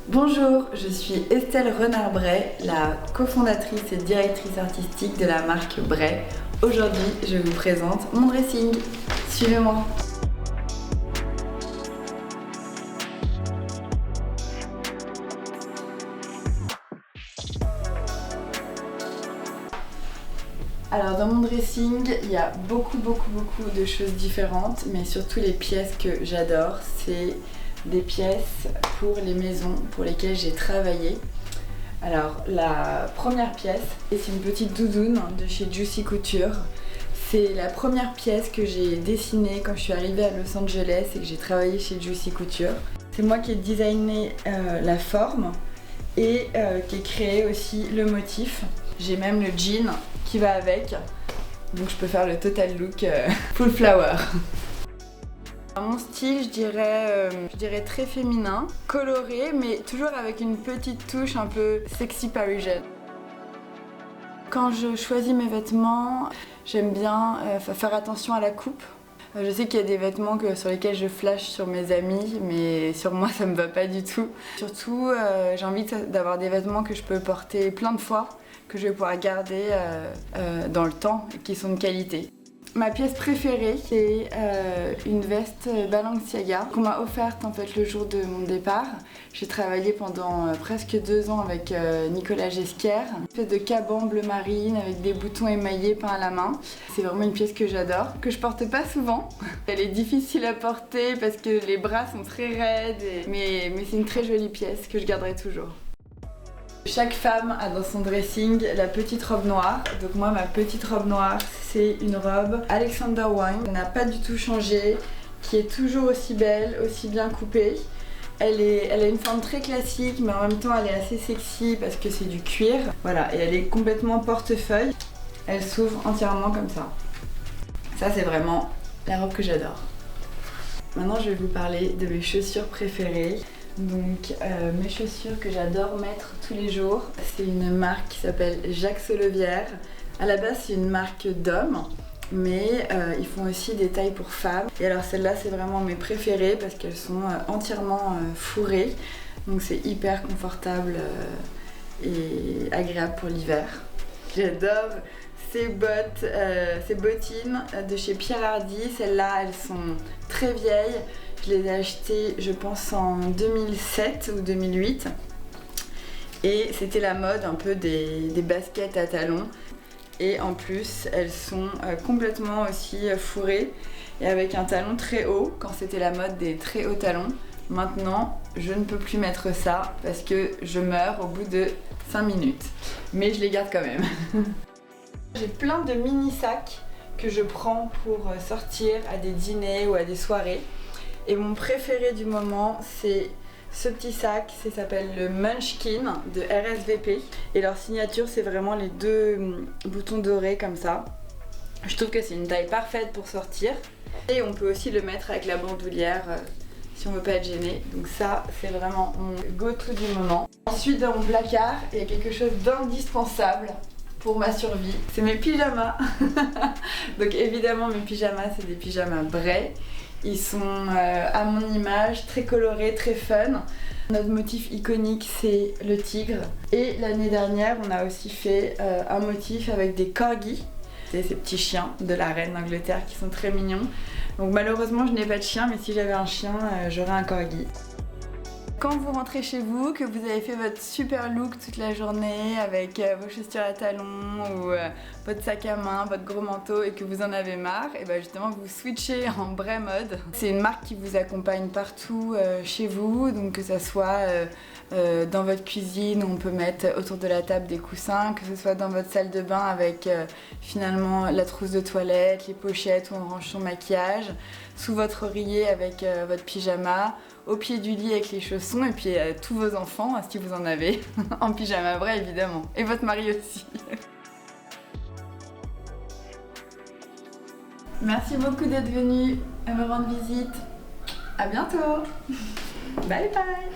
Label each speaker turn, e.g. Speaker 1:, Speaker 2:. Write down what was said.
Speaker 1: Bonjour, je suis Estelle Renard-Bray, la cofondatrice et directrice artistique de la marque Bray. Aujourd'hui, je vous présente mon dressing. Suivez-moi. Alors dans mon dressing, il y a beaucoup de choses différentes, mais surtout les pièces que j'adore, c'est des pièces pour les maisons pour lesquelles j'ai travaillé. Alors la première pièce, c'est une petite doudoune de chez Juicy Couture. C'est la première pièce que j'ai dessinée quand je suis arrivée à Los Angeles et que j'ai travaillé chez Juicy Couture. C'est moi qui ai designé la forme et qui ai créé aussi le motif. J'ai même le jean qui va avec, donc je peux faire le total look full flower. Mon style, je dirais très féminin, coloré, mais toujours avec une petite touche un peu sexy parisienne. Quand je choisis mes vêtements, j'aime bien faire attention à la coupe. Je sais qu'il y a des vêtements sur lesquels je flash sur mes amis, mais sur moi ça me va pas du tout. Surtout, j'ai envie d'avoir des vêtements que je peux porter plein de fois, que je vais pouvoir garder dans le temps et qui sont de qualité. Ma pièce préférée, c'est une veste Balenciaga qu'on m'a offerte en fait le jour de mon départ. J'ai travaillé pendant presque 2 ans avec Nicolas Ghesquière. Une espèce de caban bleu marine avec des boutons émaillés peints à la main. C'est vraiment une pièce que j'adore, que je porte pas souvent. Elle est difficile à porter parce que les bras sont très raides, mais c'est une très jolie pièce que je garderai toujours. Chaque femme a dans son dressing la petite robe noire. Donc moi, ma petite robe noire, c'est une robe Alexander Wang. Elle n'a pas du tout changé, qui est toujours aussi belle, aussi bien coupée. Elle a une forme très classique, mais en même temps, elle est assez sexy parce que c'est du cuir. Voilà, et elle est complètement portefeuille. Elle s'ouvre entièrement comme ça. Ça, c'est vraiment la robe que j'adore. Maintenant, je vais vous parler de mes chaussures préférées. Donc mes chaussures que j'adore mettre tous les jours, c'est une marque qui s'appelle Jacques Saulevière. À la base c'est une marque d'hommes, mais ils font aussi des tailles pour femmes. Et alors celles-là c'est vraiment mes préférées parce qu'elles sont entièrement fourrées. Donc c'est hyper confortable et agréable pour l'hiver. J'adore ces bottines de chez Pierre Hardy. Celles-là elles sont très vieilles. Je les ai achetées, je pense, en 2007 ou 2008. Et c'était la mode un peu des baskets à talons. Et en plus, elles sont complètement aussi fourrées et avec un talon très haut, quand c'était la mode des très hauts talons. Maintenant, je ne peux plus mettre ça parce que je meurs au bout de 5 minutes. Mais je les garde quand même. J'ai plein de mini sacs que je prends pour sortir à des dîners ou à des soirées. Et mon préféré du moment, c'est ce petit sac, ça s'appelle le Munchkin de RSVP. Et leur signature, c'est vraiment les 2 boutons dorés comme ça. Je trouve que c'est une taille parfaite pour sortir. Et on peut aussi le mettre avec la bandoulière si on veut pas être gêné. Donc ça, c'est vraiment mon go-to du moment. Ensuite, dans mon placard, il y a quelque chose d'indispensable pour ma survie. C'est mes pyjamas. Donc évidemment, mes pyjamas, c'est des pyjamas Bray. Ils sont à mon image, très colorés, très fun. Notre motif iconique, c'est le tigre. Et l'année dernière, on a aussi fait un motif avec des corgis. C'est ces petits chiens de la reine d'Angleterre qui sont très mignons. Donc malheureusement, je n'ai pas de chien, mais si j'avais un chien, j'aurais un corgi. Quand vous rentrez chez vous, que vous avez fait votre super look toute la journée avec vos chaussures à talons ou votre sac à main, votre gros manteau et que vous en avez marre, et bien justement vous switchez en Bray mode. C'est une marque qui vous accompagne partout chez vous, donc que ça soit dans votre cuisine où on peut mettre autour de la table des coussins, que ce soit dans votre salle de bain avec finalement la trousse de toilette, les pochettes où on range son maquillage, sous votre oreiller avec votre pyjama, au pied du lit avec les chaussons et puis tous vos enfants, si vous en avez, en pyjama Bray évidemment, et votre mari aussi. Merci beaucoup d'être venu me rendre visite. À bientôt. Bye bye.